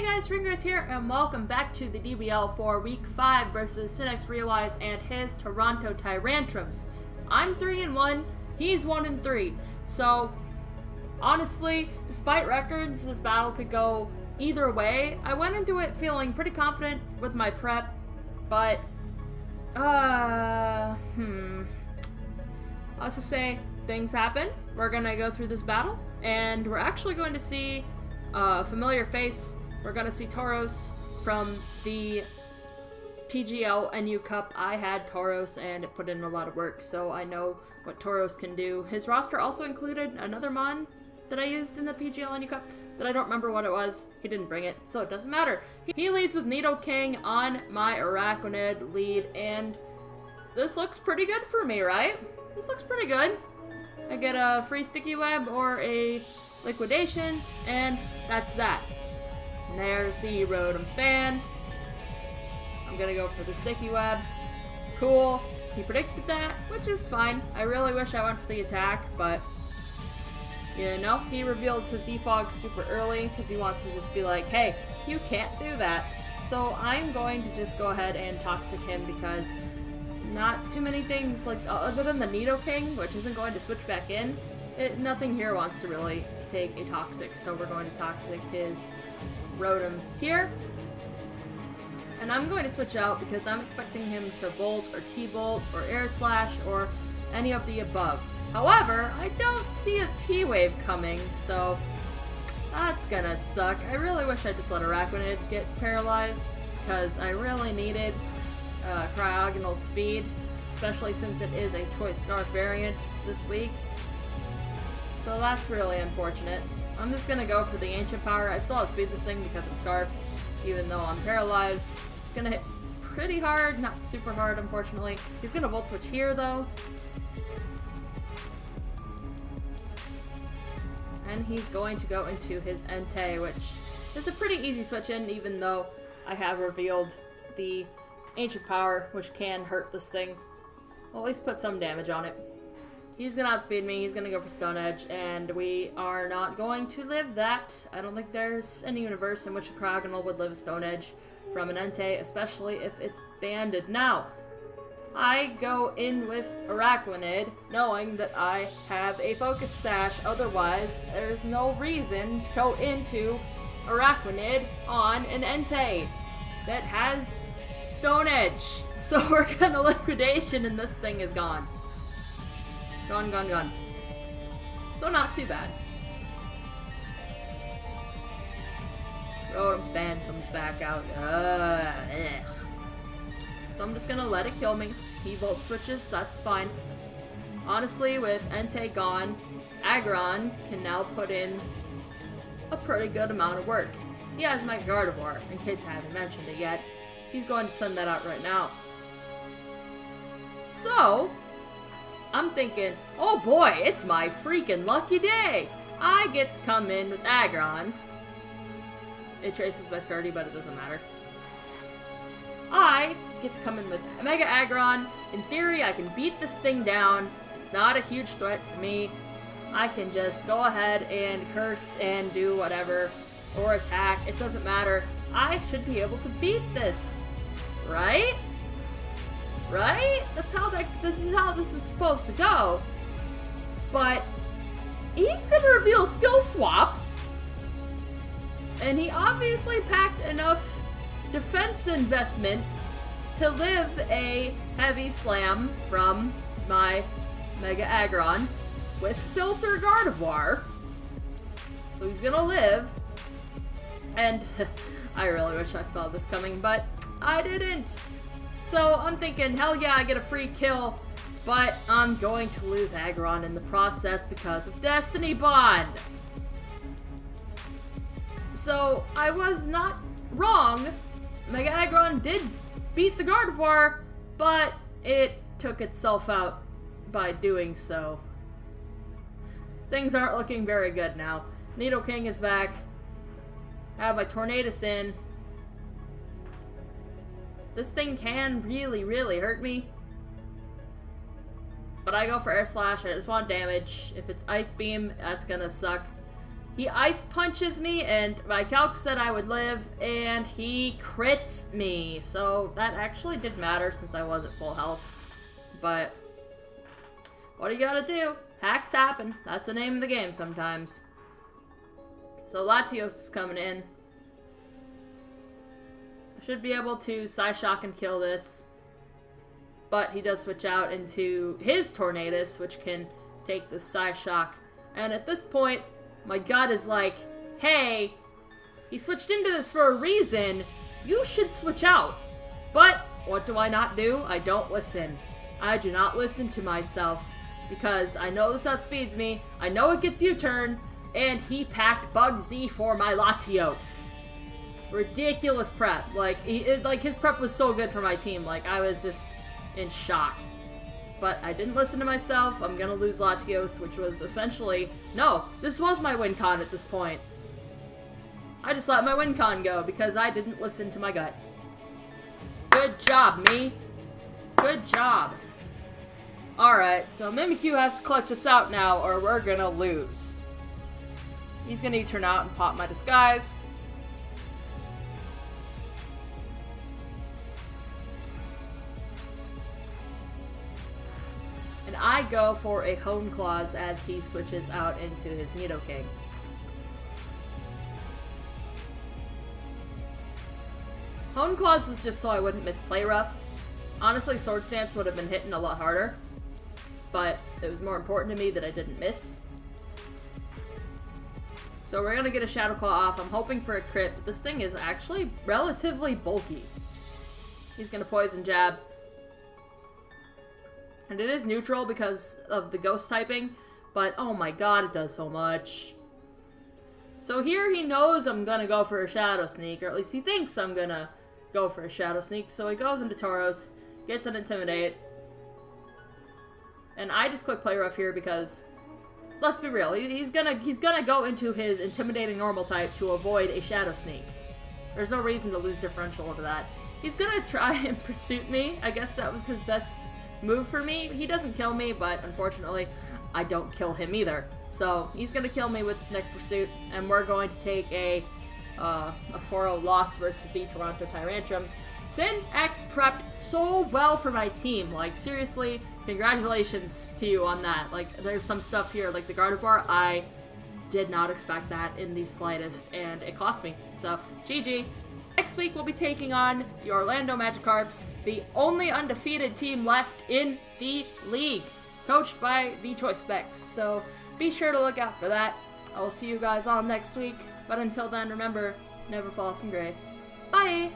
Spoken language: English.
Hey guys, SareneGrace here, and welcome back to the DBL for Week 5 versus SinXRealize and his Toronto Tyrantrums. I'm 3-1, he's 1-3. So, honestly, despite records, this battle could go either way. I went into it feeling pretty confident with my prep, but, let's just say things happen. We're gonna go through this battle, and we're actually going to see a familiar face. We're gonna see Tauros from the PGL NU Cup. I had Tauros and it put in a lot of work, so I know what Tauros can do. His roster also included another Mon that I used in the PGL NU Cup, but I don't remember what it was. He didn't bring it, so it doesn't matter. He leads with Nidoking on my Araquanid lead, and this looks pretty good for me, right? This looks pretty good. I get a free Sticky Web or a Liquidation, and that's that. And there's the Rotom fan. I'm gonna go for the Sticky Web. Cool. He predicted that, which is fine. I really wish I went for the attack, but you know, he reveals his defog super early because he wants to just be like, hey, you can't do that. So I'm going to just go ahead and Toxic him because not too many things, like other than the Nidoking, which isn't going to switch back in, nothing here wants to really take a Toxic, so we're going to Toxic his Rotom here. And I'm going to switch out because I'm expecting him to Bolt or T-Bolt or Air Slash or any of the above. However, I don't see a T-Wave coming, so that's gonna suck. I really wish I just let Araquanid get paralyzed because I really needed Cryogonal speed, especially since it is a Choice Scarf variant this week. So that's really unfortunate. I'm just gonna go for the Ancient Power. I still outspeed this thing because I'm Scarfed, even though I'm paralyzed. It's gonna hit pretty hard, not super hard, unfortunately. He's gonna Volt Switch here, though. And he's going to go into his Entei, which is a pretty easy switch in, even though I have revealed the Ancient Power, which can hurt this thing. Well, at least put some damage on it. He's gonna outspeed me, he's gonna go for Stone Edge, and we are not going to live that. I don't think there's any universe in which a Cryogonal would live a Stone Edge from an Entei, especially if it's banded. Now, I go in with Araquanid, knowing that I have a Focus Sash, otherwise there's no reason to go into Araquanid on an Entei that has Stone Edge. So we're gonna Liquidation and this thing is gone. Gone. So not too bad. Rotom fan comes back out. So I'm just gonna let it kill me. He Volt Switches, that's fine. Honestly, with Entei gone, Aggron can now put in a pretty good amount of work. He has Mega Gardevoir, in case I haven't mentioned it yet. He's going to send that out right now. So, I'm thinking, oh boy, it's my freaking lucky day! I get to come in with Aggron. It traces by Stardy, but it doesn't matter. I get to come in with Mega Aggron. In theory, I can beat this thing down. It's not a huge threat to me. I can just go ahead and curse and do whatever, or attack. It doesn't matter. I should be able to beat this, right? Right? This is how this is supposed to go. But he's gonna reveal Skill Swap. And he obviously packed enough defense investment to live a Heavy Slam from my Mega Aggron with Filter Gardevoir. So he's gonna live. And I really wish I saw this coming, but I didn't. So I'm thinking, hell yeah, I get a free kill, but I'm going to lose Aggron in the process because of Destiny Bond. So I was not wrong. Mega Aggron did beat the Gardevoir, but it took itself out by doing so. Things aren't looking very good now. Nidoking is back. I have my Tornadus in. This thing can really hurt me. But I go for Air Slash. I just want damage. If it's Ice Beam, that's gonna suck. He ice punches me, and my calc said I would live, and he crits me. So that actually did matter since I was at full health. But what do you gotta do? Hacks happen. That's the name of the game sometimes. So Latios is coming in. I should be able to Psyshock and kill this. But he does switch out into his Tornadus, which can take the Psyshock. And at this point, my gut is like, hey, he switched into this for a reason. You should switch out. But what do I not do? I don't listen. I do not listen to myself. Because I know this outspeeds me. I know it gets U-turn. And he packed Bugsy for my Latios. Ridiculous prep. Like, his prep was so good for my team. Like, I was just in shock. But I didn't listen to myself. I'm gonna lose Latios, which was essentially... No, this was my win con at this point. I just let my win con go because I didn't listen to my gut. Good job, me. Good job. Alright, so Mimikyu has to clutch us out now or we're gonna lose. He's gonna turn out and pop my disguise. And I go for a Hone Claws as he switches out into his Nidoking. Hone Claws was just so I wouldn't miss Play Rough. Honestly, Sword Stance would have been hitting a lot harder. But it was more important to me that I didn't miss. So we're gonna get a Shadow Claw off. I'm hoping for a crit, but this thing is actually relatively bulky. He's gonna Poison Jab. And it is neutral because of the ghost typing, but oh my god, it does so much. So here he knows I'm gonna go for a Shadow Sneak, or at least he thinks I'm gonna go for a Shadow Sneak, so he goes into Tauros, gets an Intimidate, and I just click Play Rough here because, let's be real, he's gonna go into his Intimidating Normal type to avoid a Shadow Sneak. There's no reason to lose differential over that. He's gonna try and Pursuit me. I guess that was his best move for me. He doesn't kill me, but unfortunately, I don't kill him either. So he's gonna kill me with his next Pursuit, and we're going to take a 4-0 loss versus the Toronto Tyrantrums. SinX prepped so well for my team. Like, seriously, congratulations to you on that. Like, there's some stuff here, like the Gardevoir, I did not expect that in the slightest, and it cost me. So, GG. Next week, we'll be taking on the Orlando Magikarps, the only undefeated team left in the league, coached by the Choice Specs. So be sure to look out for that. I will see you guys all next week. But until then, remember, never fall from grace. Bye!